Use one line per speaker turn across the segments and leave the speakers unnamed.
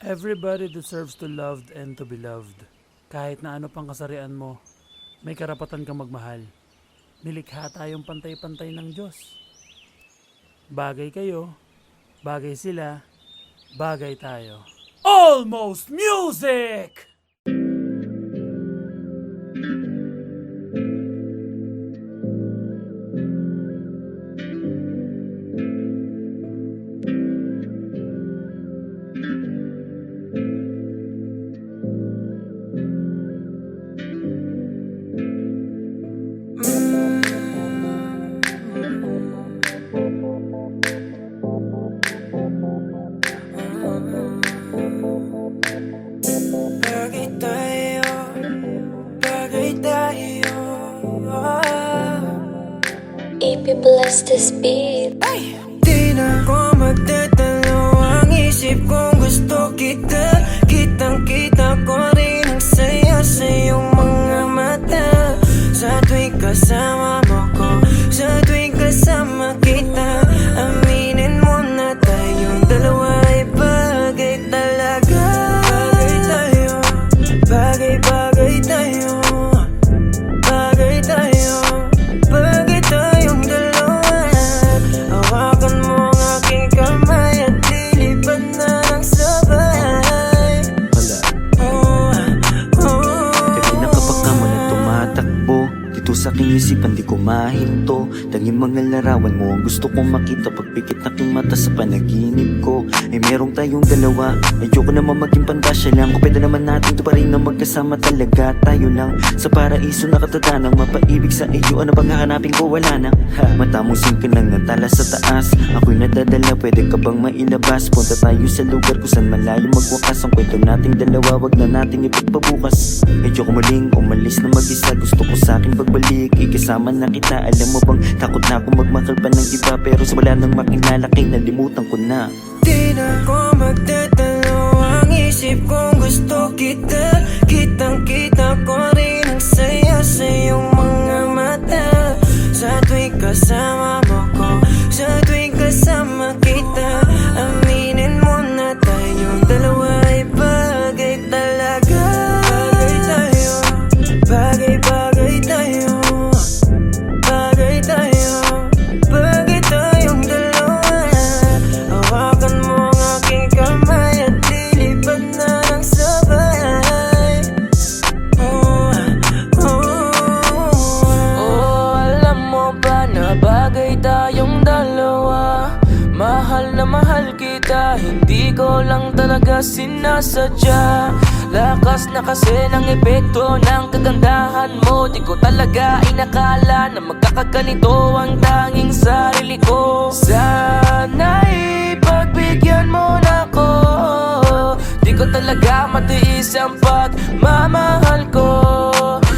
Everybody deserves to loved and to be loved. Kahit na ano pang kasarian mo, may karapatan kang magmahal. Nilikha tayong pantay-pantay ng Diyos. Bagay kayo, bagay sila, bagay tayo. Almost Music!
If you bless this beat.
Ay! Di na ako magtatalo. Ang isip kong gusto kita. Kitang-kita ko rin ang saya sa iyong mga mata. Sa tuwing kasama mo ko, sa tuwing kasama kita, aminin mo na tayong dalawa ay bagay talaga. Bagay tayo, bagay-bagay tayo, bagay tayo, bagay tayong dalawa. Hawakan mo ang aking kamay at lilipad na ng sabay.
Gabi na kapag ka mo na tumatakbo dito sa aking isipan, di ko mahinto. Tanging mga larawan mo ang gusto kong makita. Pagpikit na aking mata sa panaginip ko, ay merong tayong dalawa. Ayoko naman maging pandasya lang. Kung pwede naman natin ito pa rin na magkasama talaga. Tayo lang sa paraiso nakatatanang mapaibig sa iyo. Ano bang hahanapin ko? Wala na. Matamusin ka lang natala sa taas. Ako'y nadadala, pwede ka bang mailabas? Punta tayo sa lugar kung saan malayo magwakas. Ang kwento nating dalawa, wag na nating ipagpabukas. Medyo ko muling umalis na mag-isa. Gusto ko sa akin pagbalik, ikasama na kita. Alam mo bang takot na ako magmakal pa ng iba, pero sa wala nang makilala kay nalimutan ko na.
Di na ako magtatalo. Ang isip kong gusto kita. Kitang-kita ko rin ang saya sa iyong mga mata. Sa tuwing kasama mo ko, sa tuwing kasama kita, aminin mo na tayong dalawa ay bagay talaga. Bagay tayo, bagay-bagay tayo, bagay tayo, bagay tayong dalawa. Hawakan mo ang aking kamay at lilipad na ng sabay. Alam mo ba na bagay tayong dalawa? Mahal na mahal kita, hindi ko lang talaga sinasadya. Lakas na kasi ng epekto ng kagandahan mo. Di ko talaga inakala na magkakaganito ang tanging sarili ko. Sana'y pagbigyan mo na ko. Di ko talaga matiis ang pagmamahal ko.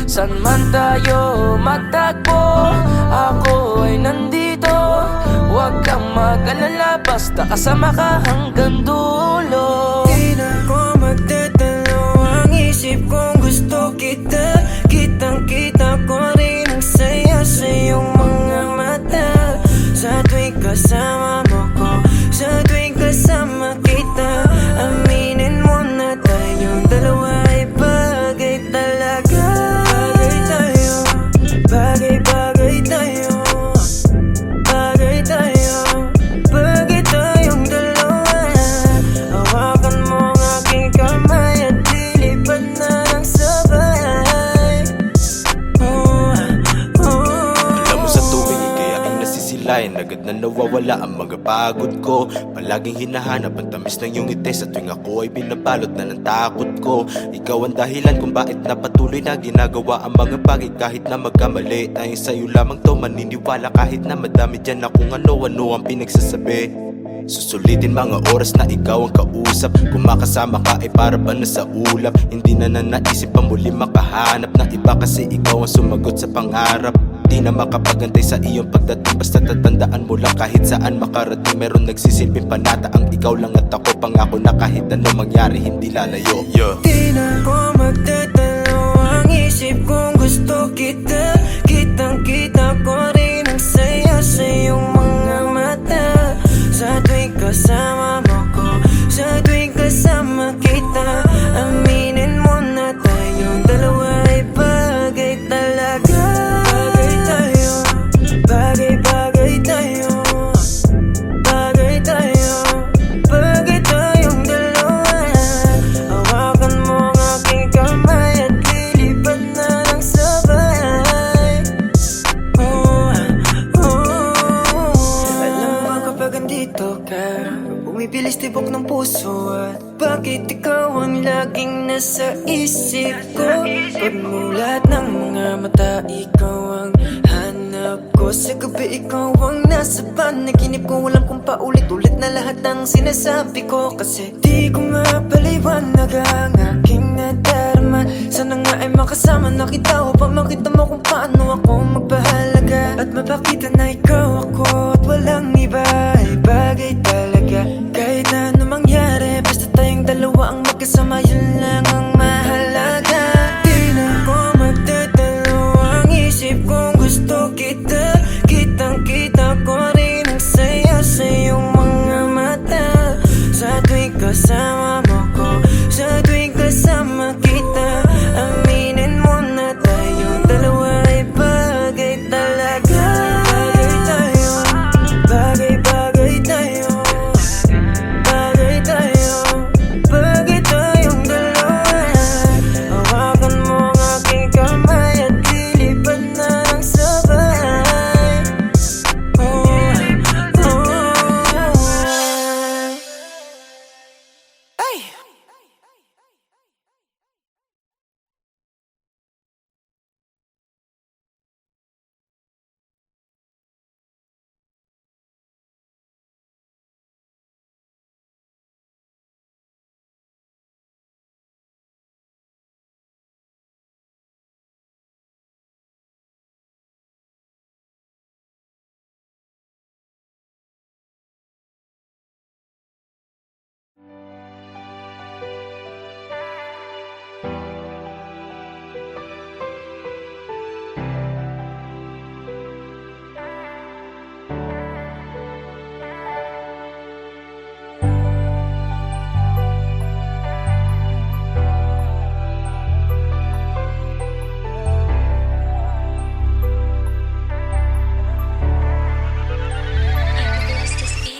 San man tayo magtagpo, ako ay nandito. Huwag kang mag-alala, basta kasama ka hanggang dulo. Di na ako magtatalo. Ang isip kong gusto kita. Kitang-kita ko rin ang saya sa iyong mga mata. Sa tuwing kasama mo ko, sa tuwing kasama kita, aminin mo na tayong dalawa ay bagay talaga. Bagay tayo, bagay-bagay tayo, bagay tayo, bagay tayong dalawa. Hawakan mo ang aking kamay at lilipad na ng sabay.
Alam mo sa tuwing ika'y aking nasisilayan, agad na nawawala ang mga pagod ko. Palaging hinahanap ang tamis ng iyong ngiti. Sa tuwing ako ay binabalot na ng takot ko. Ikaw ang dahilan kung bakit na patuloy na ginagawa ang mga bagay. Kahit na magkamali, tayong sa'yo lamang to maniniwala. Kahit na madami dyan na kung ano-ano ang pinagsasabi. Susulitin mga oras na ikaw ang kausap. Kung makasama ka ay para ba na sa ulap. Hindi na naisip pa muli makahanap na iba, kasi ikaw ang sumagot sa pangarap. Di na makapagantay sa iyong pagdating, basta tatandaan mo lang kahit saan makarating. Meron nagsisilbing panata ang ikaw lang at ako. Pangako na kahit ano mangyari hindi lalayo.
Di na ako magtatalo. Ang isip kong gusto kita. Kitang-kita ko rin ang saya sa iyong mga mata. Sa tuwing kasama mo ko, sa tuwing kasama
bumibilis tibok ng puso. At bakit ikaw ang laging nasa isip ko? Pagmulat ng mga mata, ikaw ang hanap ko. Sa gabi ikaw ang nasa panaginip ko. Alam kong paulit-ulit na lahat ng sinasabi ko, kasi di ko mapaliwanag ang aking nadarama. Sana nga ay makasama na kita upang makita mo kung paano ako magpahalaga. At mapakita na ikaw ako at walang iba. Ay bagay talaga kahit na ano mangyari, basta tayong dalawa ang magkasama, yun lang ang mahalaga. Di na ako magdadalo ang isip kung gusto kita. Kitang-kita ko rin ang saya sa iyong mga mata. Sa tuwing kasama mo ko, sa tuwing kasama kita, aminin mo na tayong dalawa ay bagay talaga. Bagay tayo, bagay-bagay tayo, bagay tayo, bagay tayong dalawa. Hawakan mo ang aking kamay at lilipad na ng sabay. Ay!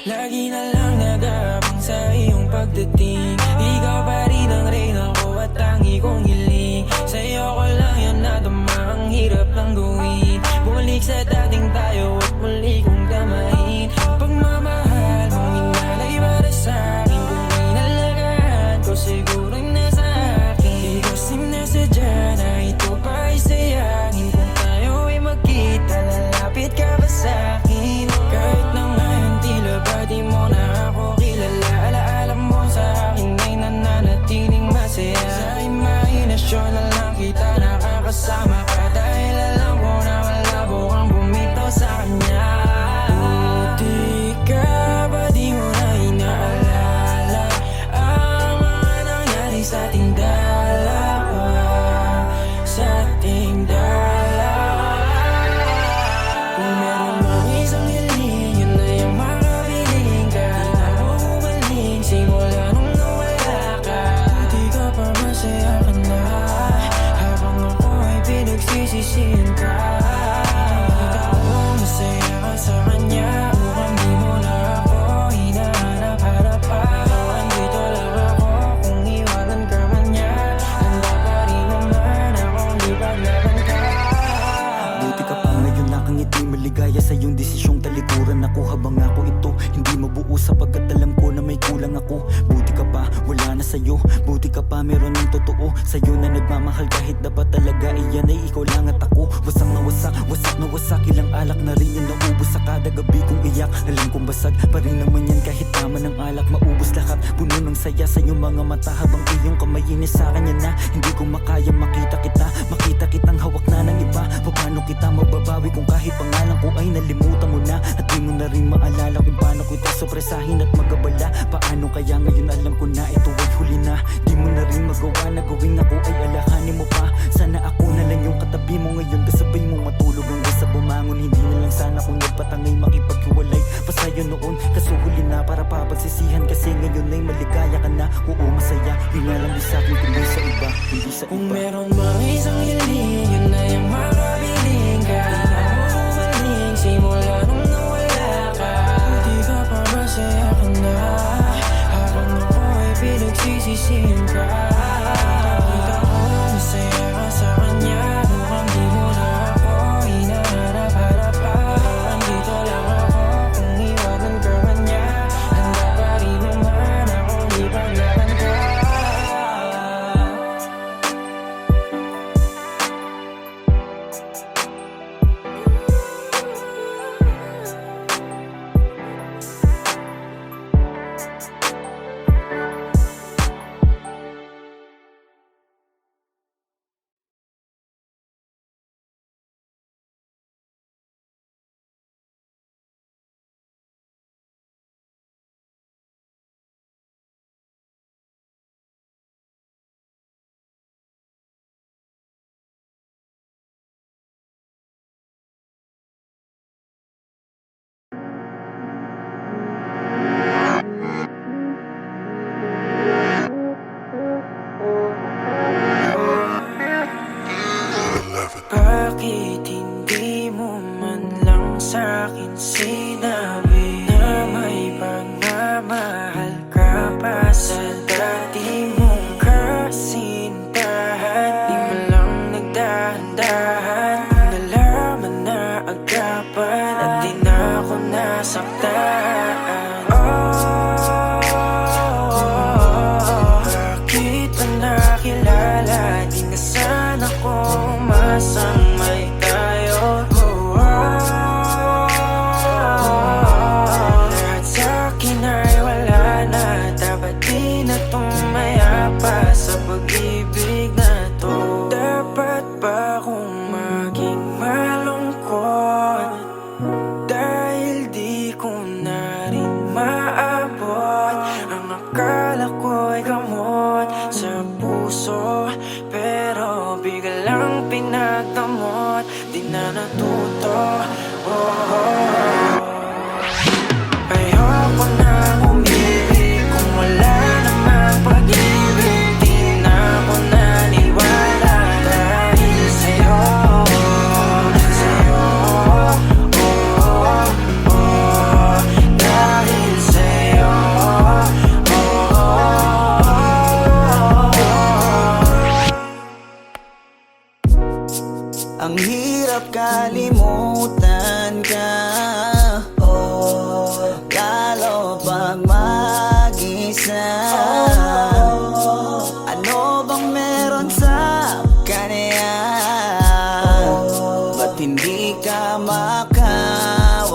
Lagi na lang nag-aabang sa iyong pagdating. Ikaw pa rin ang reyna ko at tangi kong hiling. Sa'yo ko lang yun nadama, ang hirap lang gawin. Bumalik sa dating tayo at muli kong damahin. Pagmamahal mong inalay para sa'kin, kung inalagaan ko siguro'y nasa akin. Di kasi nasadya na ito pa ay sayangin. Kung tayo ay magkita, lalapit ka ba sa'kin? Kahit na ngayon tila ba di mo na ako kilala, alaala mo sa akin ay nananatiling masaya. Sa imahinasyon na lang kita nakakasama ka, dahil alam ko na malabo kang bumitaw sa kanya. Buti ka ba di mo na inaalala ang mga nangyari sa ating dalawa, sa ating dalawa. Kung meron mang isang hiling, yun na yung makabiling ka. Di na ako bumalik simula nung nawala ka. Buti ka pa masaya ka na, habang ako ay pinagsisisihan ka. Nakita ko masaya ka sa kanya, mukhang di mo na ako hinahanap-hanap pa. Andito lang ako kung iwanan ka man niya, handa pa rin naman akong ipaglaban ka.
Buti ka pa ngayon nakangiti, maligaya sa iyong desisyong talikuran ako. Habang ako ito hindi mabuo, sapagkat alam ko na may kulang ako. Buti ka pa, wala na sa'yo. Buti ka pa, meron ng totoo sa'yo na nagmamahal, kahit dapat talaga iyan ay ikaw lang at ako. Wasak na wasak, wasak na wasak, ilang alak na rin yung naubos sa kada gabi kong iyak. Alam kong basag pa rin naman yan kahit tama ng alak, maubos lahat. Puno ng saya sa iyong mga mata, habang iyong kamay inis sa kanya na. Hindi ko makaya makita kita, makita kitang hawak na ng iba. Paano kita mababawi kung kahit pangalan ko ay nalimutan mo na? At di mo na rin maalala kung paano kita sopresahin at magabala. Paano kaya ngayon alam ko na ito ay huli na? Di mo na rin magawa na gawin ako ay alakanin mo pa. Sana ako na lang yung katabi mo ngayon, kasabay mo matulog hanggang sa bumangon. Hindi na lang sana kung nagpatangay makipaghiwalay pa sa'yo noon, kaso huli na para papagsisihan. Kasi ngayon ay maligaya ka na, oo masaya. Yun nga lang di sa'kin kundi sa iba, hindi sa
Kung
iba.
meron mang isang hiling, yun na yung makabiling ka. Di na ako bumalik simula nung nawala ka. Buti ka pa masaya ka na, habang ako ay pinagsisisihan ka. Nakita ko masaya ka sa kanya, mukhang di mo na ako hinahanap-hanap pa. Andito lang ako kung iwanan ka man niya, handa pa rin naman mo man lang sa'kin sinabi na may pagmamahal ka pa sa dati mong kasintahan. Di mo lang nagdahan-dahan, nalaman na agapan at di na ako nasaktan. Bakit ba nakilala? Di na sana ko umasang may tayo. Lahat sa'kin ay wala na, dapat di na tumaya pa sa pag-ibig na to. Dapat ba akong maging malungkot dahil di ko na rin maabot ang akala ko'y gamot sa puso, pero biglang pinagamot, di na natuto. Ayoko nang umibig kung wala namang pag-ibig. Di na ako naniwala dahil sa'yo, dahil sa'yo.
Ang hirap kalimutan ka, lalo pag mag-isa. Ano bang meron sa kanya? Ba't hindi ka makawala?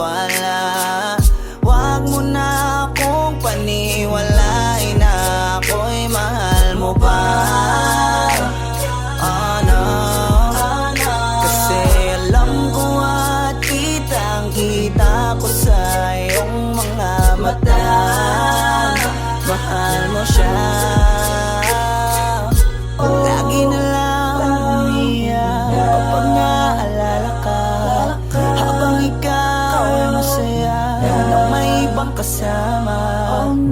Wag mo na akong paniwalain na ako'y mahal mo pa. Kita ko sa iyong mga mata, mahal mo siya. Lagi na lang umiyak kapag naalala ka, habang ikaw ay masaya na may ibang kasama.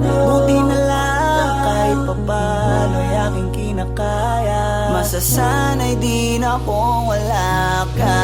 Buti na lang kahit papano ay aking kinakaya. Masasanay din akong wala ka.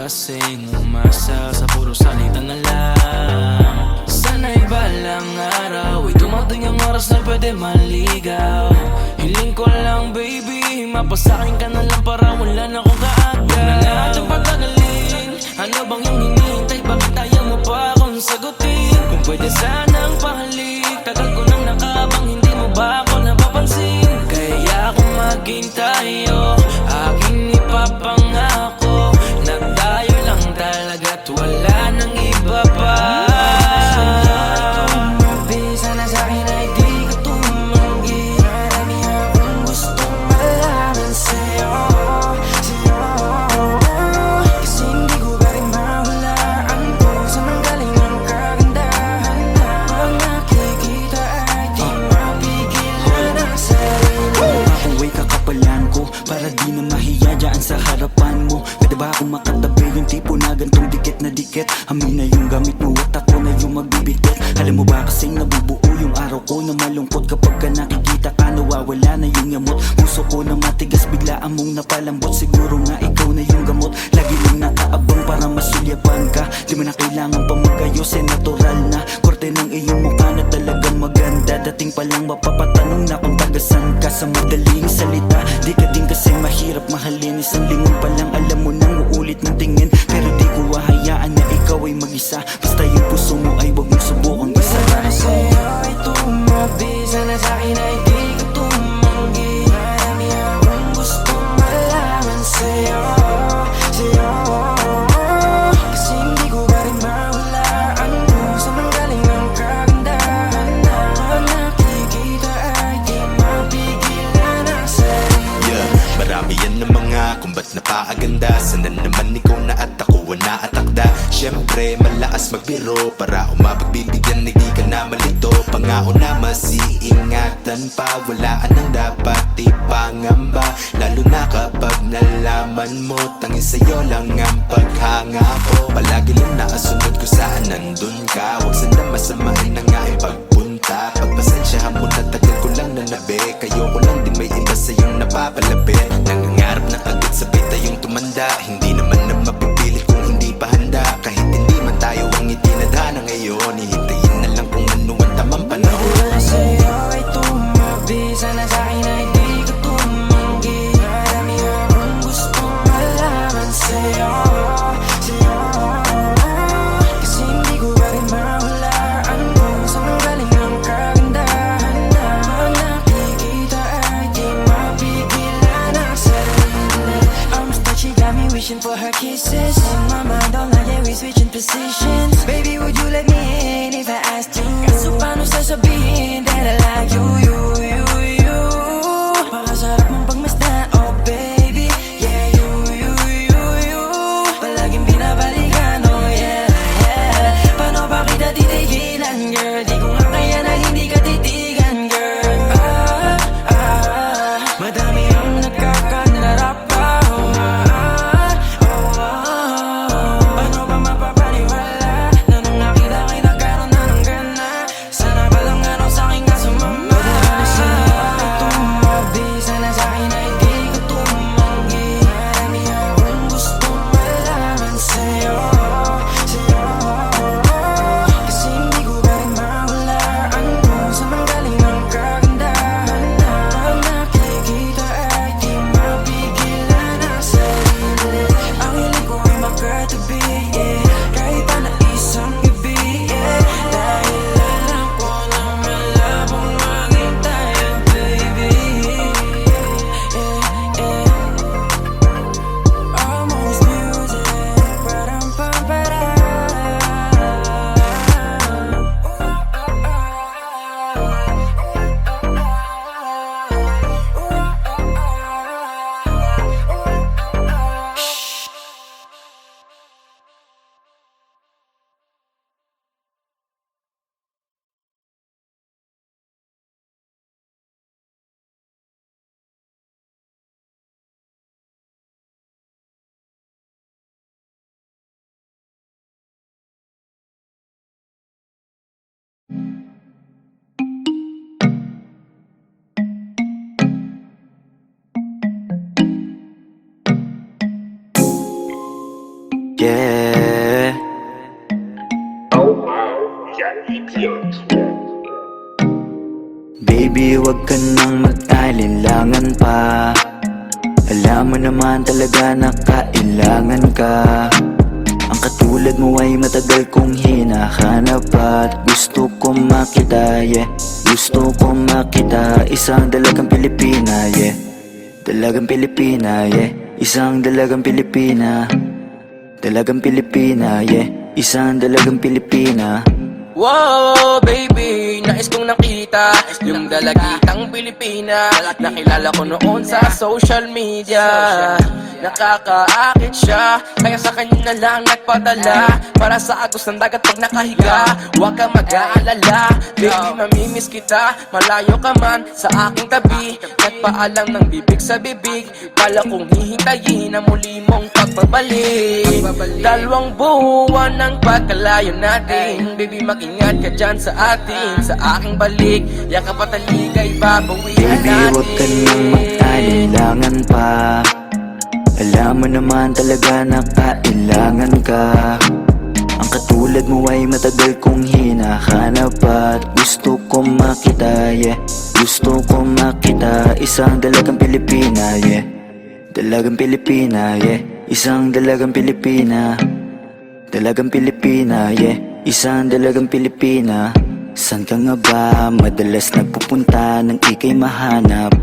kasing umasa sa puro salita na lang. Sana'y balang araw ay dumating ang oras na pwede maligaw. Hiling ko lang baby, mapasakin ka na lang para wala na akong Ano bang yung hinihintay? Bakit ayaw mo pa akong sagutin? Kung pwede sanang pahalik, tagal ko nang nakabang, hindi mo ba ako napapansin? Kaya kung maghintay, aking ipapangako, nagdayo lang talaga't wala nang iba pa. Sana sa'kin ay di ka tumanggi. Marami akong gustong malaman sa'yo, kasi hindi ko pa rin mahulaan kung saan ang galing ang kagandahan na pag nakikita ay di mapigilan ang sarili.
Makuway kakapalan ko para di na mahiya dyan sa harapan mo. Pwede ba akong makatabi yung tipo na gantong dikit na dikit? Amin na yung gamit mo at ako na yung magbibitit. Alam mo ba kasing nabubuo yung araw ko na malungkot kapag ka nakikita ka, nawawala na yung yamot. Puso ko na matigas, biglaan mong napalambot. Siguro nga ikaw na yung gamot. Lagi lang nakaabang para masulyapan ka. Di mo na kailangan pa mag-ayos, natural na korte ng iyong mukha na talagang maganda. Dating pa lang mapapatanong na kung tagasan ka. Sa madaling salita, di ka din kasi mahirap mahalin. Isang lingon pa lang alam mo nang uulit ng tingin. Pero di ko hahayaan na ikaw ay mag-isa. Basta yung puso mo ay wag mong subukang isa.
Para sa'yo ay tumabi, sana sa'kin ay di ka tumanggi. Marami akong gustong malaman sa'yo, kasi hindi ko pa rin mahulaan kung saan ang galing ang kagandahan na pag nakikita ay di mapigilan ang sarili.
Yeah, marami yan na mga kung ba't napaaganda. Sana naman ikaw na at ako na atakda. Siyempre malakas magbiro para umapagbibigyan, hindi ka na malito. Pangako na masiingatan pa, walaan ang dapat ipangamba. Lalo na kapag nalaman mo, tangin sa'yo lang ang paghanga ko. Palagi lang nakasunod ko saan nandun ka. Huwag sana masamain na nga ang pagpunta. Pagpasensyahan mo na tagal ko lang na nabi. Kayo ko lang din may iba sa'yong napapalapit. Nangangarap na agad sabay tayong tumanda. Hindi naman na mapipilit kung hindi pa handa. Kahit hindi man tayo ang itinadhana ngayon, hihintayin na lang kung ano ang tamang panahon.
Para sa'yo ay tumabi, sana sa'kin ay di ka tumanggi. Marami akong gustong malaman sa'yo, kasi hindi ko pa rin mahulaan kung saan ang galing ang kagandahan na pag nakikita ay di mapigilan ang sarili. Arms that she got me wishing for her kisses. In my mind all night, yeah, we switching positions. Baby, would you let me in if I asked you? Kaso paano sasabihin that I like you? Pakasarap mong pagmasdan, oh baby. Yeah, you palaging binabalikan, oh yeah. Paano ba kita titigilan, girl? Di ko nga kaya na hindi ka titigan, girl. Madami ang nagkakanarap pa, paano ba mapapaniwala na nung nakita kay nagkaroon na ng gana? Sana ba lang ano sa'kin nga sumama? Sana tumabi, sana sa'kin ay di ka tumanggi. Marami akong gustong malaman sa'yo, kasi hindi ko pa rin mahulaan kung saan ang galing ang kagandahan na pag nakikita ay di mapigilan ang sarili. Ang hiling ko ay magkatabi, yeah, kahit pa na isang gabi, yeah. Dahil alam ko na malabong maging tayo, baby. Almost music, param-pam-para.
Yeah. Baby, wag ka nang mag-alinlangan pa. Alam mo naman talaga na kailangan ka. Ang katulad mo ay matagal kong hinahanap at gusto kong makita, yeah. Gusto kong makita, isang dalagang Pilipina, yeah. Dalagang Pilipina, yeah. Isang dalagang Pilipina. Dalagang Pilipina, yeah. Isang dalagang Pilipina.
Wow, baby, nais kong nakita yung dalagitang Pilipina. Nakilala ko noon sa social media. Nakakaakit siya, kaya sa kanya na lang nagpadala. Para sa agos ng dagat pag nakahiga, huwag ka mag-aalala. Baby, mamimiss kita, malayo ka man sa aking tabi. Nagpaalam ng bibig sa bibig, pala kong hihintayin ang muli mong pagbabalik. Dalawang buwan ng pagkalayo natin, baby, mag-ingat ka dyan sa atin. Sa aking balik, yakap at taligay, babawiin
Baby, huwag ka
natin.
nang mag-alinlangan pa. Alam mo naman talaga na kailangan ka. Ang katulad mo ay matagal kong hinahanap at gusto kong makita, yeah. Gusto kong makita, isang dalagang Pilipina, yeah. Dalagang Pilipina, yeah. Isang dalagang Pilipina. Dalagang Pilipina, yeah. Isang dalagang Pilipina. San ka nga ba madalas nagpupunta nang ika'y mahanap?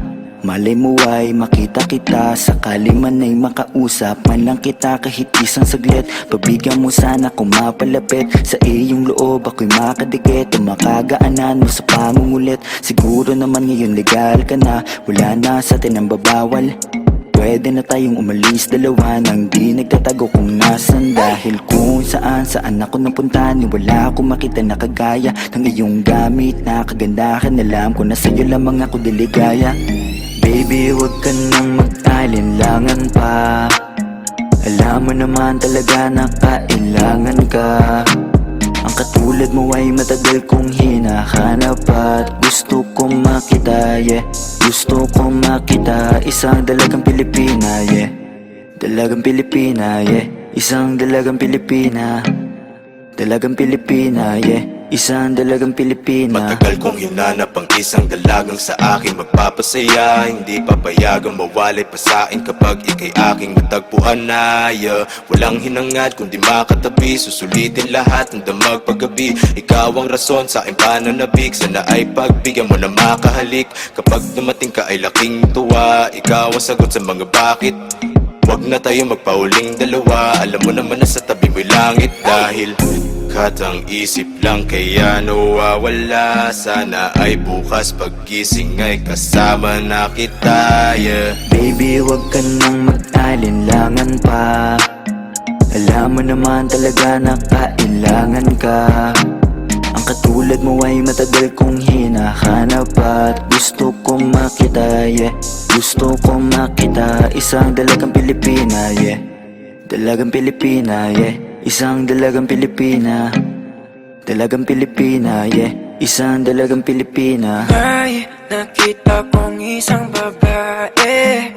Malay mo ay makita kita, sakali man ay makausap man lang kita kahit isang saglit. Pabigyan mo sana kung mapalapit sa iyong loob, ako'y makadikit o makagaanan mo sa pangungulit. Siguro naman ngayon legal ka na, wala na sa atin ang babawal. Pwede na tayong umalis dalawa nang di nagtatago kung nasan. Dahil kung saan ako napunta, ni wala akong makita na kagaya ng iyong gamit na kagandahan. Alam ko na sa'yo lamang ako diligaya. Baby, huwag ka nang mag-alinlangan pa. Alam mo naman talaga na kailangan ka. Ang katulad mo ay matagal kong hinahanap at gusto kong makita, yeah. Gusto kong makita, isang dalagang Pilipina, yeah. Dalagang Pilipina, yeah. Isang dalagang Pilipina. Dalagang Pilipina, yeah. Isang dalagang Pilipina.
Matagal kong hinanap ang isang dalagang sa akin magpapasaya. Hindi papayagang mawalay pa sa akin kapag ika'y aking natagpuan na, yeah. Walang hinangad kundi makatabi, susulitin lahat ng damag paggabi. Ikaw ang rason sa aking pananabik, sana ay pagbigyan mo na makahalik. Kapag dumating ka ay laking tuwa, ikaw ang sagot sa mga bakit. Huwag na tayo magpauling dalawa, alam mo naman na sa tabi mo'y langit. Dahil katang isip lang kaya nawawala, sana ay bukas paggising ay kasama na kita, yeah.
Baby, huwag ka nang mag-alinlangan pa. Alam mo naman talaga na kailangan ka. Ang katulad mo ay matagal kong hinahanap at gusto kong makita, yeah. Gusto kong makita, isang dalagang Pilipina, yeah. Dalagang Pilipina, yeah. Isang dalagang Pilipina. Dalagang Pilipina, yeah. Isang dalagang Pilipina.
May nakita kong isang babae,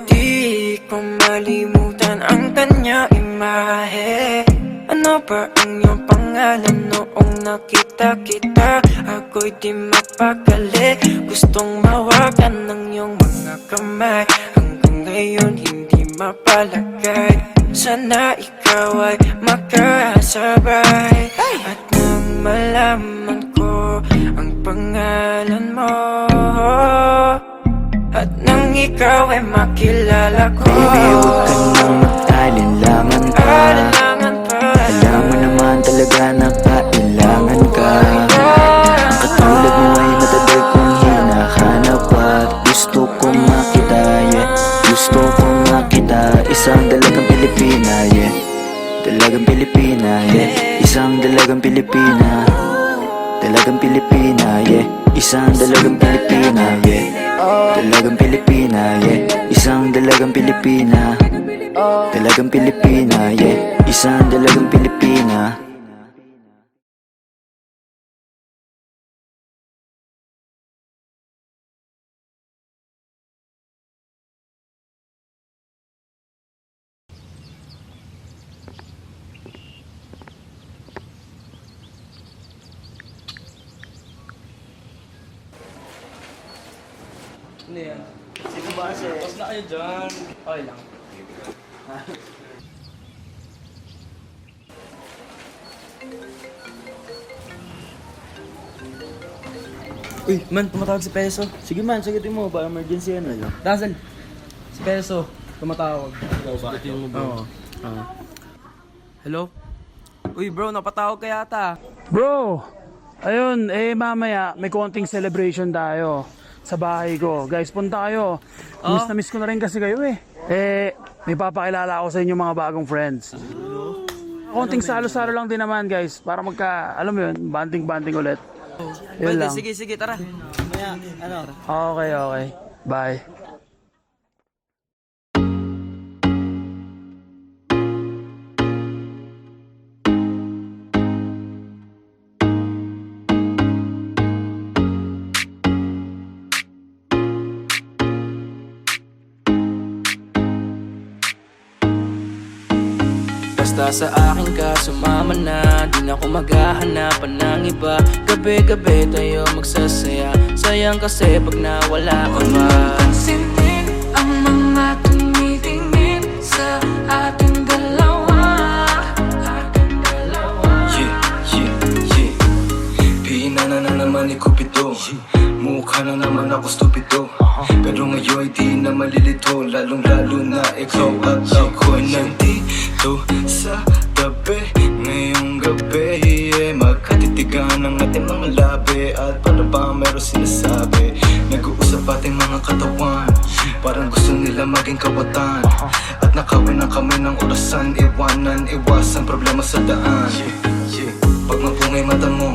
di ko malimutan ang kanya imahe. Ano ba ang iyong pangalan noong nakita kita? Ako'y di mapakali, gustong mawakan ng iyong mga kamay. Hanggang ngayon hindi mapalagay, sana ikaw ay makasabay. At nang malaman ko ang pangalan mo, at nang ikaw ay makilala ko,
Baby, huwag ka nang mag-alinlangan pa. Alam mo naman talaga na kailangan ka. Ang katulad mo ay matagal kong hinahanap at gusto kong makita, yeah. Gusto kong makita, isang dalagang Pilipina, yeah. Dalagang Pilipina, yeah. Isang dalagang Pilipina. Dalagang Pilipina, yeah. Isang dalagang Pilipina, yeah. Dalagang Pilipina, yeah. Isang dalagang Pilipina. Dalagang Pilipina, yeah. Isang dalagang Pilipina.
Ano yan? Sige ba, sir? Tapos na kayo dyan. Okay lang.
Uy, man, tumatawag si Peso.
Sige man, sagutin mo. Ba emergency yan ano?
Dazzle, si Peso, tumatawag.
Sagutin mo
Oo. Hello? Uy bro, napatawag ka yata.
Bro, ayun, mamaya may konting celebration tayo sa bahay ko. Guys, punta kayo. Miss na miss ko na rin kasi kayo eh. May papakilala ako sa inyo mga bagong friends. Konting salo-salo lang din naman guys, para alam mo yun, banding-banding ulit. Yun
Pwede,
lang.
sige, tara.
Okay. Bye.
Basta sa akin ka sumama na, di na ako maghahanapan ng iba. Gabi-gabi tayo magsasaya, sayang kasi pag nawala ka ba.
Pansinin ang mga tumitingin sa ating dalawa.
Yeah. Pinana na naman ni Cupido. Mukha na naman ako stupido. Pero ngayon di na malilito, lalong-lalo na ikaw at ako'y nandito sa tabi. Ngayong gabi, magkatitigan ang ating mga labi. At para ba meron sinasabi, nag-uusap ating mga katawan, parang gusto nila maging kawatan. At nakawin na kami ng orasan, iwasan problema sa daan. Pag mapungay mata mo,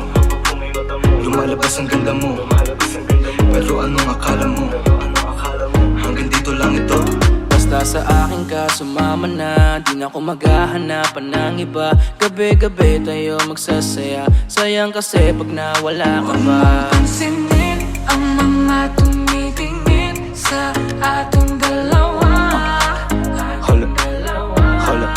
lumalabas ang ganda mo. Pero anong akala mo? Hanggang dito lang ito.
Basta sa akin ka sumama na, di na ako maghahanapan ng iba. Gabi-gabi tayo magsasaya, sayang kasi pag nawala ka ba.
Pansinin ang mga tumitingin sa ating dalawa.
Hold up.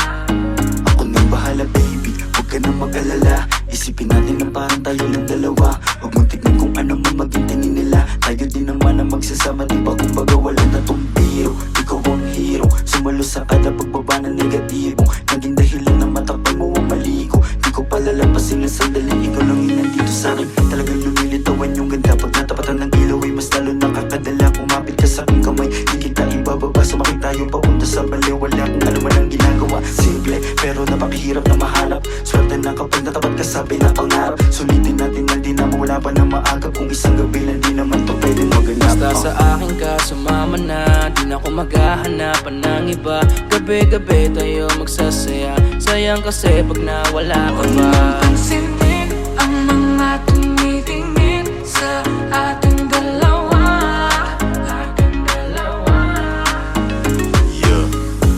Ako nang bahala baby, huwag ka nang mag-alala. Isipin natin na parang tayo lang dalawa. Huwag mong tignan kung ano man maging tingin nila. Tayo din naman ang magsasama, diba? Kumbaga wala na tong biro. Ikaw ang hero, sumalo sa kada pagbaba ng negatibo. Naging dahilan ng matakpan mo ang maligo. Di ko palalampasin ng sandali, ikaw lang yung nandito sa'kin. Talagang lumilitawan yung ganda. Pag natapatan ng ilaw ay mas lalo nakakadala. Kumapit ka sa'king kamay, di kita ibababa. Sumakit tayo papunta sa baliw. Wala kung ano man ang ginagawa. Simple, pero napakahirap na mahanap. Swerte na kapag natapat ka sa pinapangarap. Sulitin natin na di na mawala pa na maaga. Kung isang gabi lang di naman to pwedeng maganap.
Basta sa akin ka sumama na, di na ako maghahanapan ng iba. Gabi-gabi tayo magsasaya, sayang kasi pag nawala ka ba.
Pansinin ang mga tumitingin sa ating dalawa.
Yeah,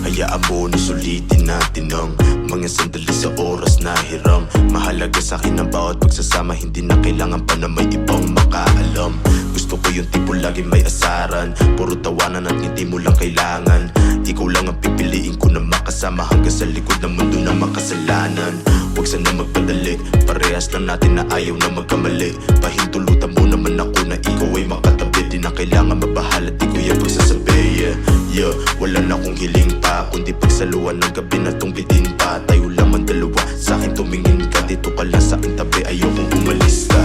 hayaan mo na sulitin natin ang mga sandali sa oras na hiram. Mahalaga sa akin ang bawat pagsasama, hindi na kailangan pa na may ibang makaalam. Gusto ko yung tipo lagi may asaran, puro tawanan at ngiti mo lang kailangan. Ikaw lang ang pipiliin ko na makasama hanggang sa likod ng mundo na makasalanan. Huwag sana magpadali, parehas lang natin na ayaw na magkamali. Pahintulutan mo naman ako na ikaw ay makatabi. Di na kailangan mabahala, di ko yan pagsasabi. Yeah, wala na akong hiling pa, kundi pagsaluan ng gabi na tong bitin pa. Tayo lamang dalawa, sa'kin tumingin ka. Dito ka lang sa'king tabi, ayokong umalis ka.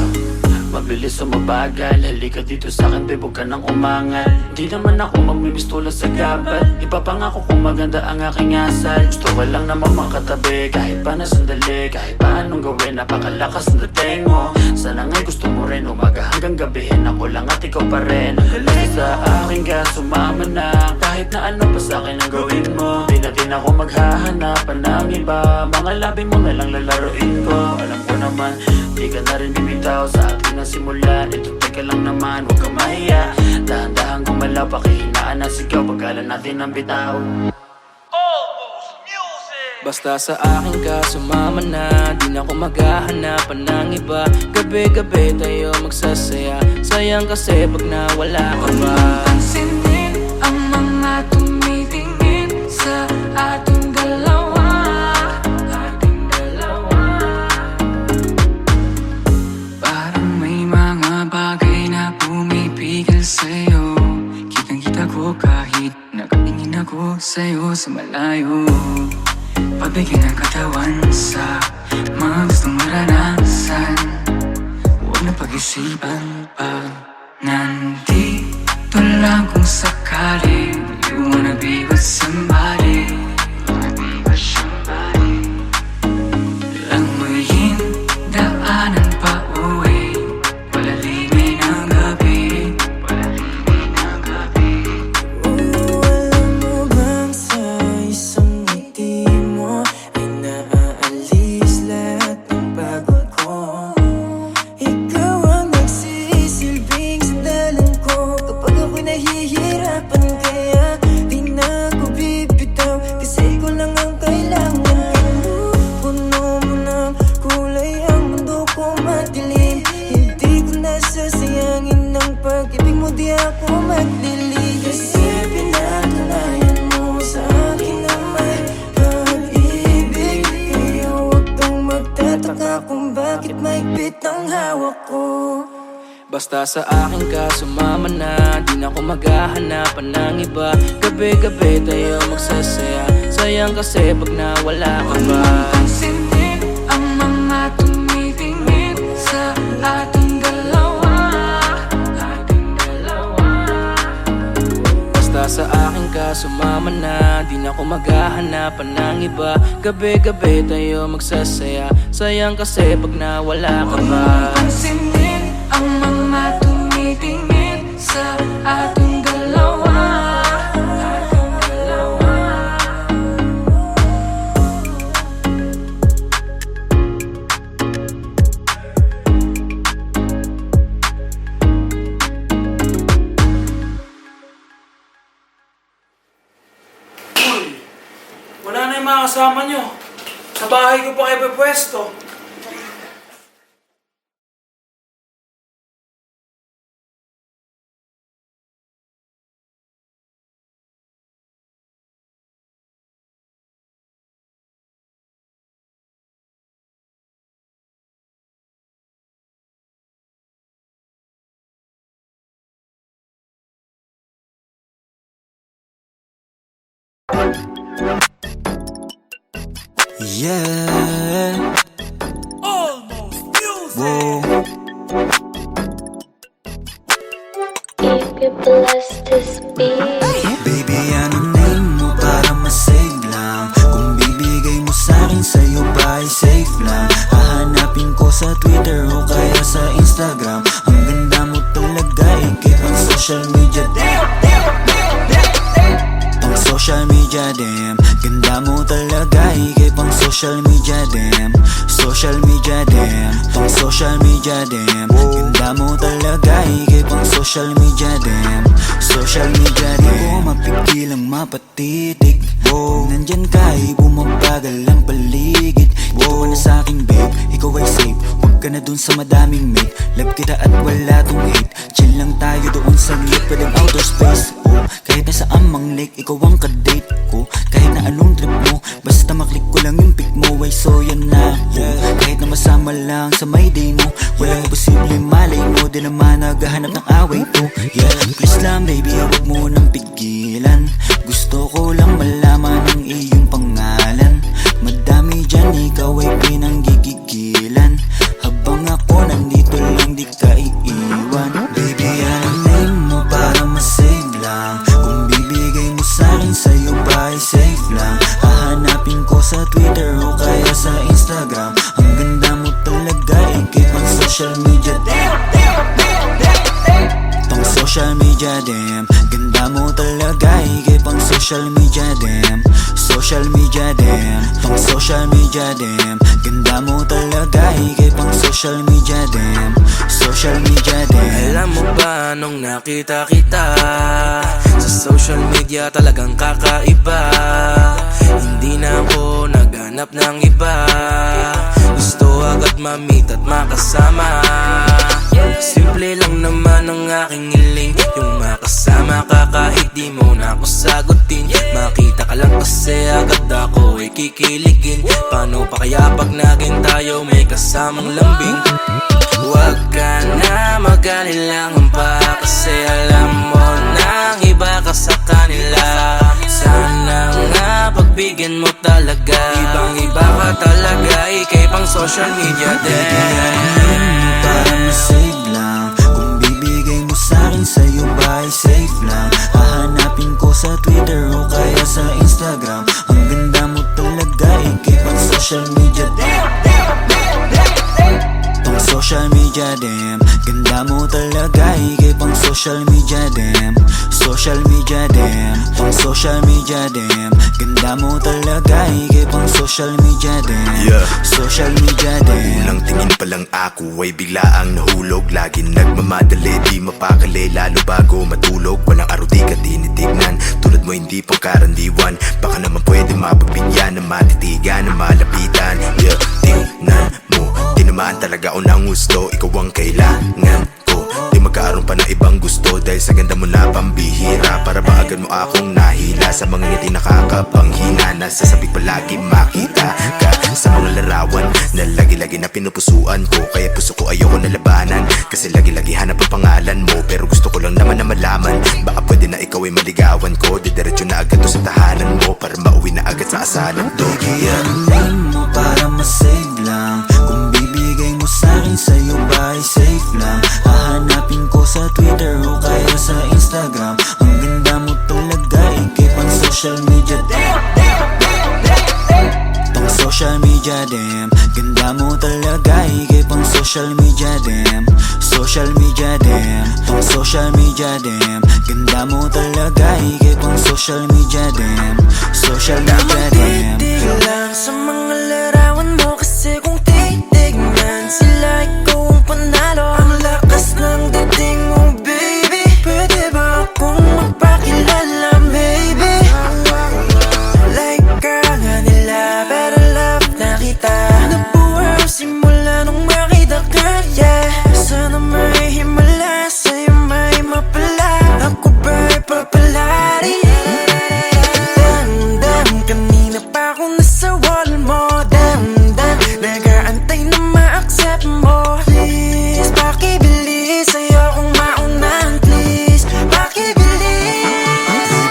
Mabilis o mabagal, halika dito sa'kin babe, huwag ka nang umangal. Di naman ako magmimistula sa gabal, ipapangako kung maganda ang aking asal. Gusto ko lang naman makatabi, kahit pa na sandali. Kahit pa anong gawin, napakalakas ng dating mo. Sana nga'y gusto mo rin, umaga hanggang gabihin. Ako lang at ikaw pa rin. Basta sa akin ka sumama na, kahit na ano pa sa'kin ang gawin mo. Di na din ako maghahanapan ng iba, mga labi mo na lang lalaroin ko. Alam ko naman, di ka na rin bibitaw sa atin na simulan. Ito teka lang naman, huwag kang mahiya. Dahan-dahan gumalaw, pakihinaan na sigaw, pagkalan natin ang bitaw.
Basta sa akin ka sumama na, di na ako maghahanapan ng iba. Gabi-gabi tayo magsasaya, sayang kasi pag nawala ka ba.
Pansinin ang mga tumitingin sa ating dalawa.
Parang may mga bagay na pumipigil sa'yo. Kitang-kita ko kahit nakatingin ako sa'yo sa malayo. Pabigyan ng katawan sa mga gustong maranasan. Huwag
Huwag na pag-isipan pag nandito lang kung sakali. You wanna be with somebody. Langoyin daanan pa uwi, palalimay ng gabi. Alam mo bang sa isang ngiti mo ay naaalis lahat ng pagod ko? Ikaw ang nagsisilbing sandalan ko kapag ako'y nahihirapan, kaya di na ako bibitaw kasi ikaw lang ang kailangan ko. Puno mo ng kulay ang mundo ko madilim, hindi ko nasasayangin ng pag-ibig mo, di ako maglili. Kasi pinatunayan mo sa akin na may pag-ibig, kaya huwag kang magtataka kung bakit mahigpit ang hawak ko.
Basta sa akin ka sumama na, di na ako maghahanapan ng iba. Gabi-gabi tayo magsasaya, sayang kasi pag nawala ka ba.
Pansinin ang mga tumitingin sa ating dalawa.
Basta sa akin ka sumama na, di na ako maghahanapan ng iba. Gabi-gabi tayo magsasaya, sayang kasi pag nawala ka ba.
Pansinin ang mga tumitingin sa ating dalawa.
Wala na yung mga kasama nyo. Sa bahay ko pa kayo pwesto.
Yeah.
Almost music!
Whoa.
If you bless this beat.
Baby, ano name mo para masave lang? Kung bibigay mo sa'kin, sa'yo ba ay safe lang? Hahanapin ko sa Twitter o kaya sa Instagram. Ang ganda mo talaga, ikit ang social media. Pang social media, damn. Ganda mo talaga, ikit pang social media, damn. Social media, damn. Pang social media, damn. Ganda mo talaga, ikit pang social media, damn. Social media, damn. Di ko mapigilang mapatitig. Wow. Nandyan ka, bumabagal ang paligid. Dito ka na sa'king babe, ikaw ay safe. Huwag ka na dun sa madaming mate. Love kita at wala tong hate. Chill lang tayo doon sa lit, pwedeng outer space. Oh, kahit nasa amang lake, ikaw ang kadate ko. Kahit na anong trip mo, basta maklik ko lang yung pic mo, ay so yan na. Kahit na masama lang sa my day mo, walang posible malay mo, di naman naghahanap ng away to. Yeah, please lang baby, huwag mo nang pigilan. Gusto ko lang malaman ang iyong pangalan. Madami dyan, ikaw ay pinanggigigilan. Habang ako nandito lang, di ka iiwan. Baby, anong name mo para masave lang? Kung bibigay mo sa'kin, sa'yo ba ay safe lang? Hahanapin ko sa Twitter o kaya sa Instagram. Ang ganda mo talaga, ikit ang social media. Pang social media, damn. Ganda mo talaga, ikit pang social media, damn. Social media, damn. Pang social media, damn. Ganda mo talaga, ikit pang social media, damn. Social media, damn.
Alam mo ba nung nakita kita sa social media, talagang kakaiba. Hindi na ako naghanap ng iba. Gusto agad ma-meet at makasama. Simple lang naman ang aking hiling, yung makasama ka kahit di mo na ako sagutin. Makita ka lang kasi agad ako ay kikiligin. Paano pa kaya pag naging tayo may kasamang lambing? Huwag ka na mag-alilangan pa, kasi alam mo nang iba ka sa kanila. Sana nga pagbigyan mo talaga, ibang iba ka talaga, ikay pang social media din.
Para para masave lang. Kung bibigay mo sa'kin, sa'yo ba ay safe lang? Hahanapin ko sa Twitter o kaya sa Instagram. Ang ganda mo talaga, i-keep on social media. Pang social media dem, ganda mo talaga, higay pang social media dem. Social media dem, pang social media dem, ganda mo talaga, higay pang social media dem.
Yeah.
Social media dem.
Unang tingin pa lang ako ay biglaang nahulog. Lagi nagmamadali, di mapakali, lalo bago matulog. Walang araw di ka tinitignan, tulad mo hindi pangkarandiwan. Baka naman pwede mapagbigyan ng matitigan, ng malapitan. Yeah, tingnan mo, tinamaan talaga ako ng gusto. Ikaw ang kailangan ko, di magkaroon pa ng ibang gusto. Dahil sa ganda mo na pambihira, para ba agad mo akong nahila. Sa mga ngiti nakakapanghina, nasasabi palagi makita ka sa mga larawan na lagi-lagi na pinupusuan ko. Kaya puso ko ayoko na labanan, kasi lagi-lagi hanap ang pangalan mo. Pero gusto ko lang naman na malaman, baka pwede na ikaw ay maligawan ko. Didiretso na agad to sa tahanan mo, para mauwi na agad sa asalan to.
Baby, anuhin mo para masave lang. Kung bibigay mo sa'kin, sa'yo ba ay safe lang? Hahanapin ko sa Twitter o kaya sa Instagram. Ang ganda mo talaga, i-keep on social media. Pang social media dem, ganda mo talaga, higay pang social media dem. Social media dem, pang social media dem, ganda mo talaga, higay pang social media dem. Social media dem.
Titig lang sa mga larawan mo, kasi kung titignan sila, ikaw ang panalo. Ang lakas ng dating mo, baby. Pwede ba akong magpakilala, maybe? Like girl nga nila, pero love na kita. Nabuhay simula nung makita ka, yeah. Sana may himala, sa'yo may mapala. Ako ba'y papalari? Damdam, kanina pa ako nasa wall mo. Damdam, nag-aantay na ma-accept mo. Please, pakibilis, ayokong maunahan, please. Pakibilis.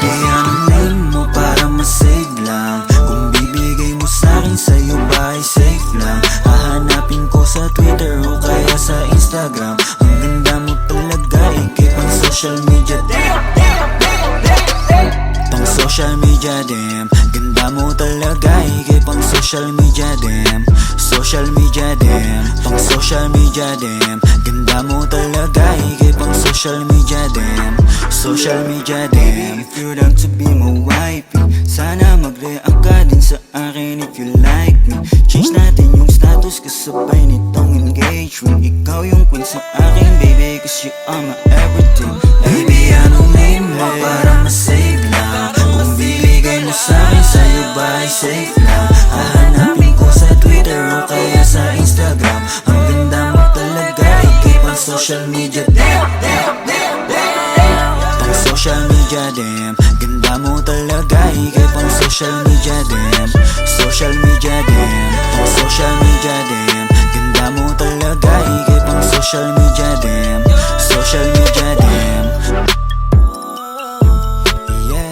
Baby, anuhin mo para masave lang. Kung bibigay mo sa'kin, sa'yo ba ay safe lang? Hahanapin ko sa Twitter o kaya sa Instagram. Ang ganda mo talaga, i-keep on social media. Pang social media dem, ganda mo talaga, higay pang social media dem. Social media dem, pang social media dem, ganda mo talaga, higay pang social media dem. Social media dem. If you'd like to be my wifey, sana mag-react ka din sa akin if you like me. Change natin yung status kasabay nitong engagement. Ikaw yung queen sa akin, baby, cause you are my everything. Baby, anong name mo para masave lang? Kung bibigay mo sa'kin, sa'yo ba ay safe lang? Hahanapin ko sa Twitter o kaya sa Instagram. Ang ganda mo talaga, i-keep on social media. Pang social media dem, ganda mo talaga, i-keep on social media dem. Social media dem, pang social media dem, ganda mo talaga, i-keep on social media dem. Social media dem. Yeah.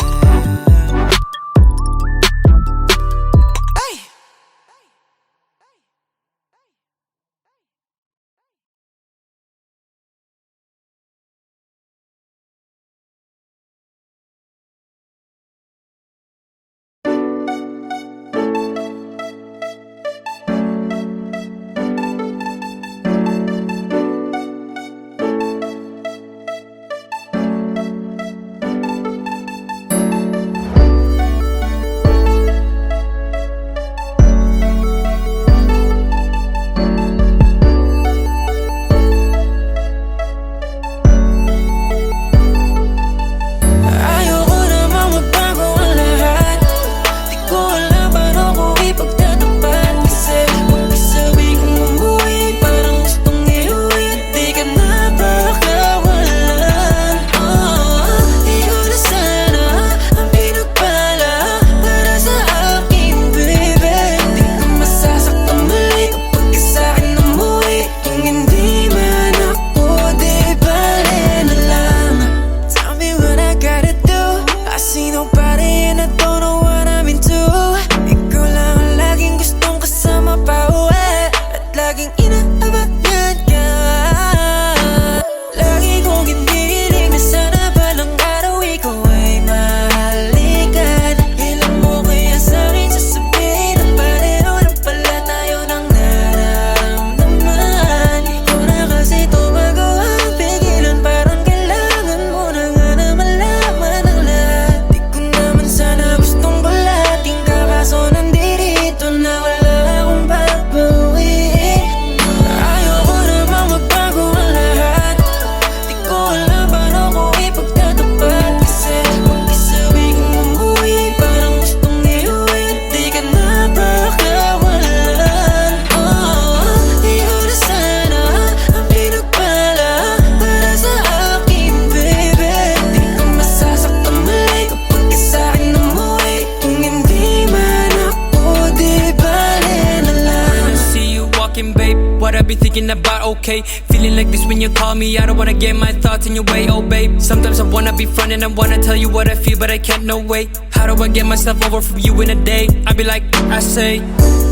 be thinking about, okay. Feeling like this when you call me, I don't wanna get my thoughts in your way, oh babe. Sometimes I wanna be front and I wanna tell you what I feel, but I can't, no way. How do I get myself over from you in a day? I be like, I say,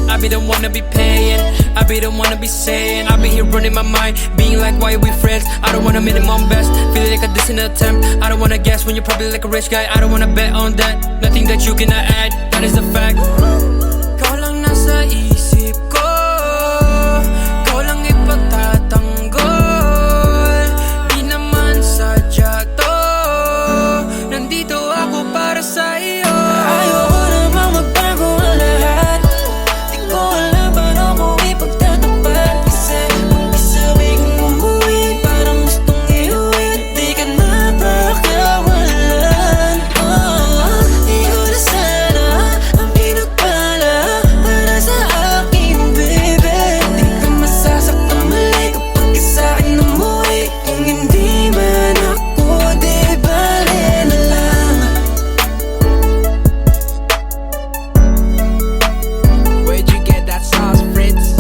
I be the one to be paying, I be the one to be saying, I be here running my mind, being like, why are we friends? I don't wanna minimum best, feeling like a distant attempt. I don't wanna guess when you're probably like a rich guy. I don't wanna bet on that, nothing that you cannot add, that is a fact. Ikaw lang nasa isip ko, ikaw lang ipagtatanggol. Di naman sadya to, nandito ako para sa iyo. Ayoko namang magbago ang lahat, di ko alam paano ko ipagtatapat. Kasi kung isabi kong umuwi, parang gustong iuwi, di ka na pakawalan. Di ko na sana ang pinagpala para sa akin, baby. Di ka masasaktan mali kapag sa'kin umuwi. Kung hindi man ako, di bale na lang. Where'd you get that sauce, Fritz?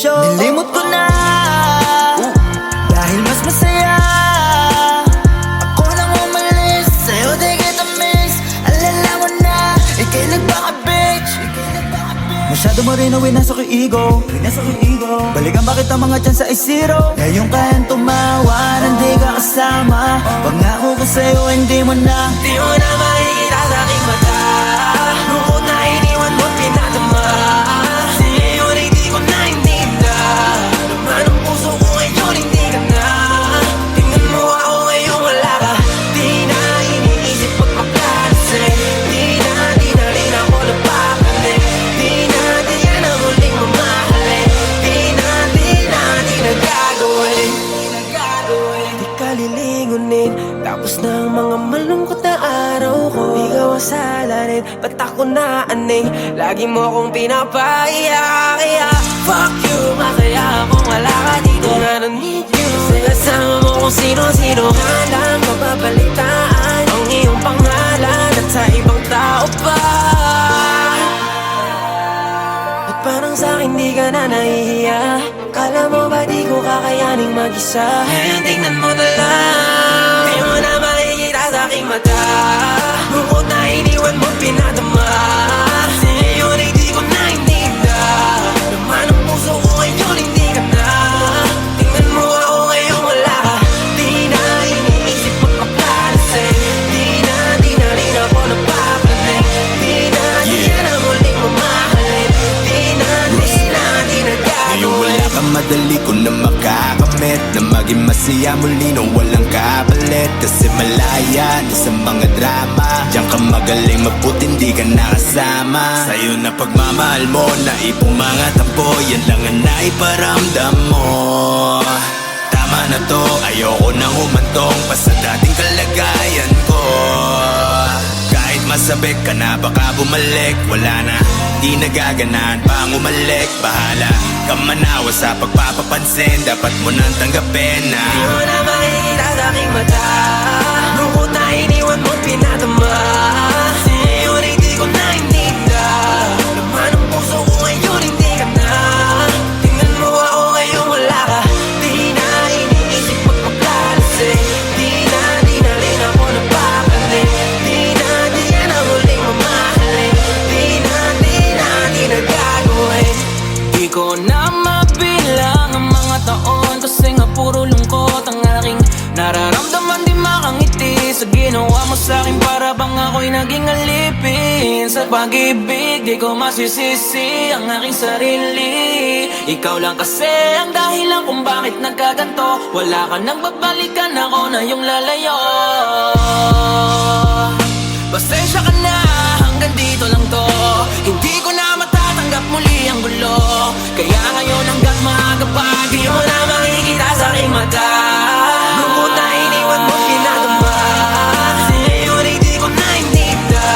Nilimot ko na dahil mas masaya. Ako nang umalis, sa'yo di kita miss. Alala mo na, ika'y nagpaka-bitch. Masyado mo rin nasa ko ego. Balikan bakit ang mga chance ay zero. Ngayon kayang tumawa, hindi ka kasama. Pangako ko sa'yo, hindi mo na. Di mo na makikita sa aking mata. Lungkot na iniwan mo't pinatama. Sa'yo hindi ko na ininda. Naman ang puso ko ngayon, hindi ka na. mamahalin? Ba't ako naaning? Lagi mo akong pinapaiyak, kaya fuck you. Masaya akong wala ka dito, I don't need you. Kasi kasama mo kung sino-sino nga lang mababalitaan ang iyong pangalan at sa ibang tao pa. At parang sa'kin di ka na nahihiya. Kala mo ba di ko kakayaning mag-isa? Ngayon tingnan mo na lang, di mo na makikita sa'king mata. Bukod na iniwan mo pinadama, ngayon ay di ko na hinida. Naman ang puso ko ngayon hindi ka na. Tingnan mo ako ngayon wala ka. Di na iniisip magpapalasing. Di na rin ako napapanig. Di na muling mamahalin. Di na
Ngayon wala ka, madali ko na makakamit na maging masaya muli nang walang kapalit. Kasi malaya na sa mga drama, diyan ka magaling mabuti, hindi ka nakasama. Sa'yo na pagmamahal mo, naipong mga tampo, yan lang ang naiparamdam mo. Tama na to, ayoko nang humantong pa sa dating kalagayan ko. Kahit masabik ka na baka bumalik, wala na, di nagaganan pang umalik. Bahala ka manawa sa pagpapapansin, dapat mo nang tanggapin na
di mo na makikita sa'king mata. Bukod na iniwan mo pinadama, ngayon ay di ko na hinida. Naman ang puso ko ngayon hindi ka na. Tingnan mo ako ngayon wala ka. Di na iniisip magpapalasing. Di na rin ako napapanig. Di na muling mamahalin. Di na gagawin. Di ko na mabilang ang mga taon, kasi nga puro lungkot ang aking nararamdaman. Di makangiti sa ginawa mo sa'kin, para bang ako'y naging alipin. Sa pag-ibig di ko masisisi ang aking sarili. Ikaw lang kasi ang dahilan kung bakit nagkaganto. Wala ka nang babalikan, ako na yung lalayo. Pasensya ka na, hanggang dito lang to. Hindi ko na matatanggap muli ang gulo. Kaya ngayon hanggang maaga pa, di mo na makikita sa'king mata. Bukod na iniwan mo pinadama, ngayon ay di ko na hinida.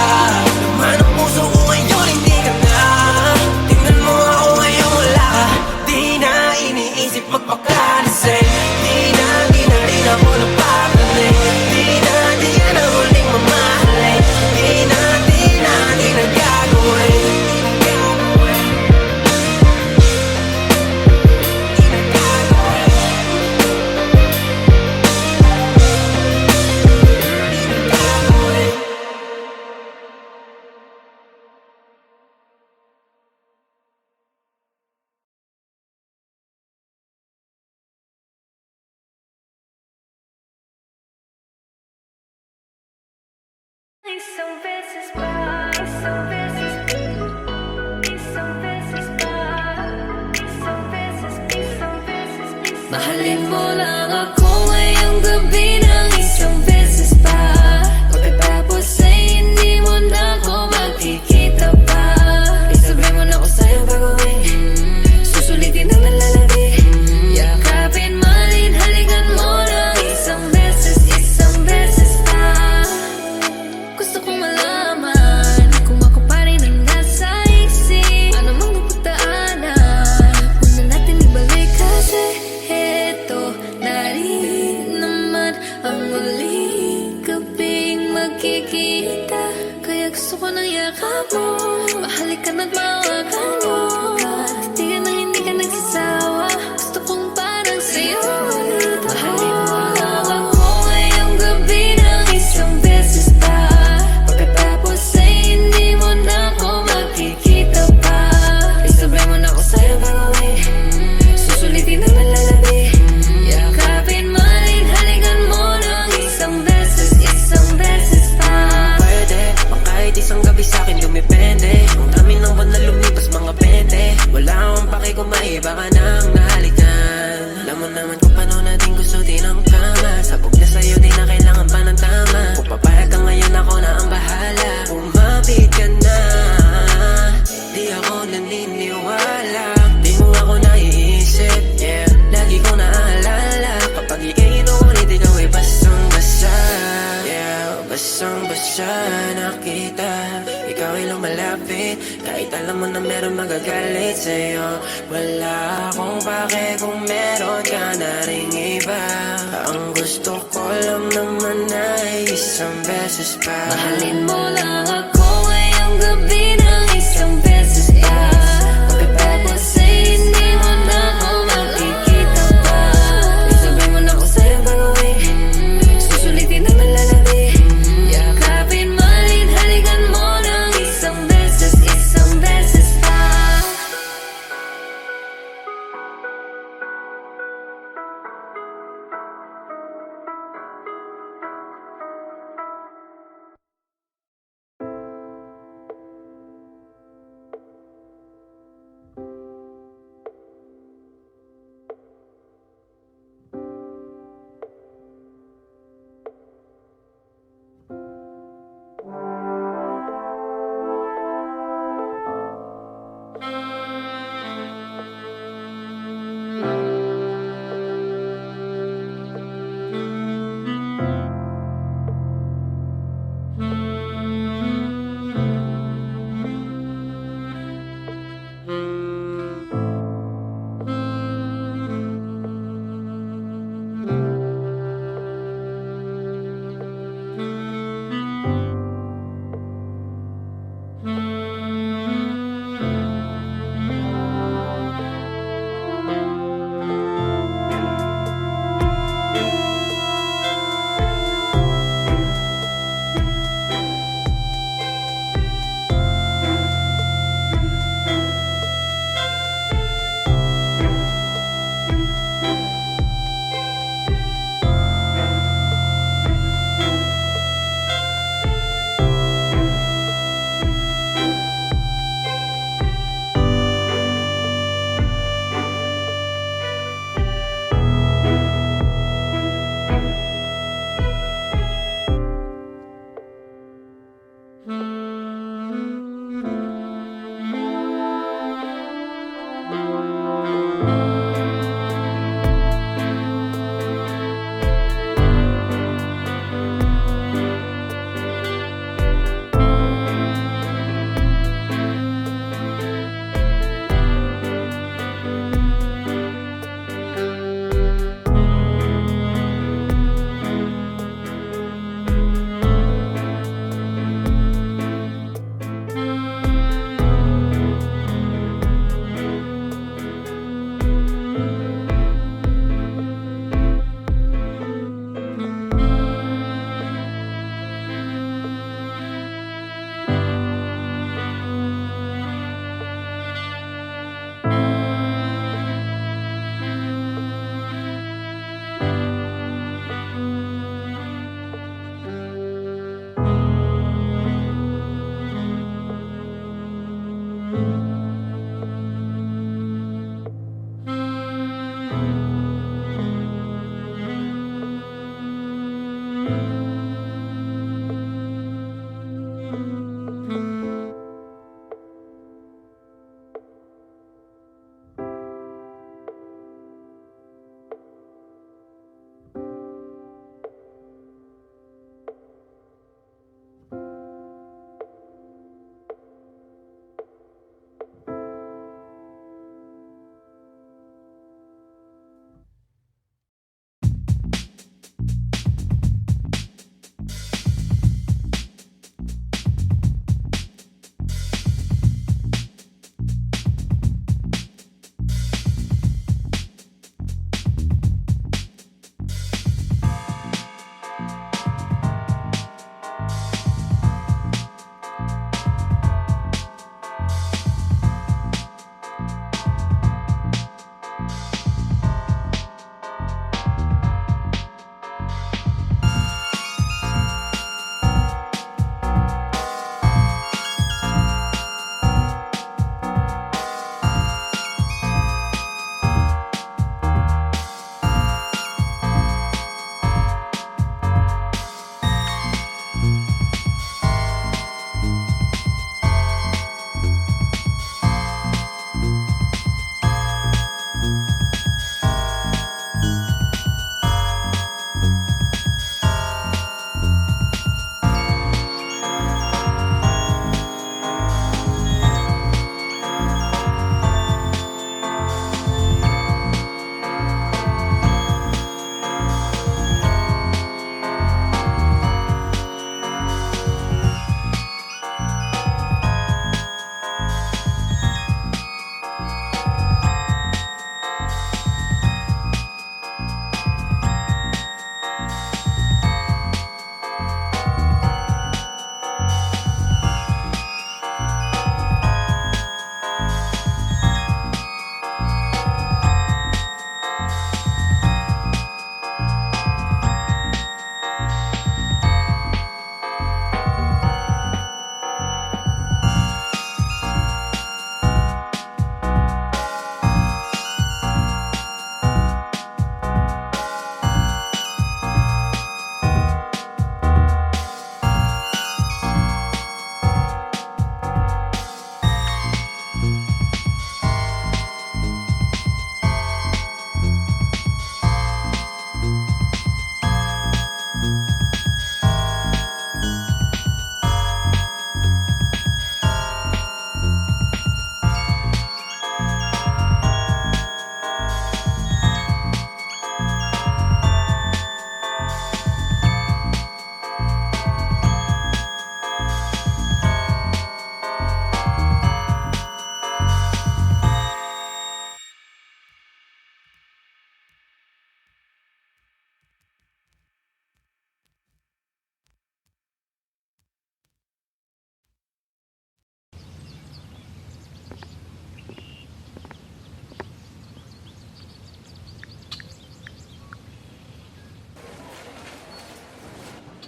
Naman ang puso ko ngayon hindi ka na. Tingnan mo ako ngayon wala ka. Di na iniisip magpakalasing. Di na rin ako napapanig. Di na muling mamahalin. Di na gagawin.
Isang beses pa, isang beses, isang beses pa, isang beses, isang beses, mahalin mo lang ako ngayong gabi ng isang beses pa. Pagkatapos ay hindi mo na ako makikita pa. Isabay mo na ako sa'yo gagawin, susulitin ang nalalabi. Yakapin, malin, halikan mo lang isang beses pa. Gusto kong malaman kung ako pa rin ang nasa isip. Ano mang napagdaanan, huwag na natin ibalik. Kasi eto na rin naman ang muling gabing magkikita. Kaya gusto ko ng yakap mo, mahalikan at mawakan mo. Hindi ka nagsasawa, gusto kong parang sa'yo ulit. Mahalin mo lang ako ngayong gabi ng isang beses pa. Pagkatapos ay hindi mo na ako makikita pa. Isabay mo na ako sa'yo gagawin, susulitin ang nalalabi. Yakapin, malin, halikan mo ng isang beses pa.
Pwede, bang kahit isang gabi sa'kin dumipende. Ang dami ng buwan na lumipas mga pente. Wala akong pake kung maiba ka nang nahalikan. Alam mo naman kung paano natin gusto din ang kama. Sabog na sa'yo di na kailangan pa ng tama. Kung papayag ka ngayon ako na ang bahala. Umapit ka na, di ako naniniwala. Di mo ako naiisip, yeah. Lagi ko naaalala kapag ika'y inuulit, ikaw ay basang-basa. Yeah, basang-basa na kita.
Kahit alam mo na meron magagalit sa'yo, wala akong pake kung meron ka na ring iba. Ang gusto ko lang naman ay isang beses pa.
Mahalin mo lang ako ngayong gabi ng isang beses pa. Pagkatapos ay hindi mo na ako makikita pa. Isabay mo na ako sa'yo gagawin, susulitin ang nalalabi. Yakapin, malin, halikan mo ng isang beses pa.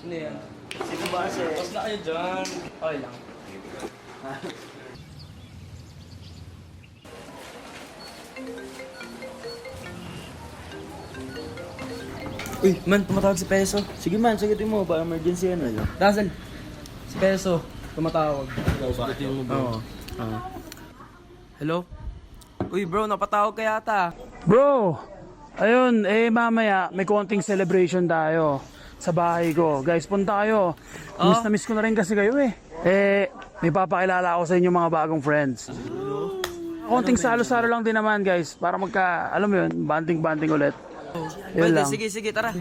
Ano yan? Sige ba kasi? Tapos na kayo dyan. Okay lang. Uy, man, tumatawag si Peso.
Sige man, sagutin mo, ba emergency ano yun?
Russell, si Peso, tumatawag.
Sagutin mo
Oo. Hello? Uy bro, napatawag ka yata.
Bro, ayun, mamaya may konting celebration tayo sa bahay ko. Guys, punta kayo. Miss na miss ko na rin kasi kayo eh. May papakilala ako sa inyo mga bagong friends. Konting salo-salo lang din naman guys, para alam mo yun, banding-banding ulit. Yun
Pwede,
lang.
sige, tara.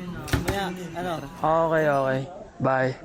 Okay. Bye.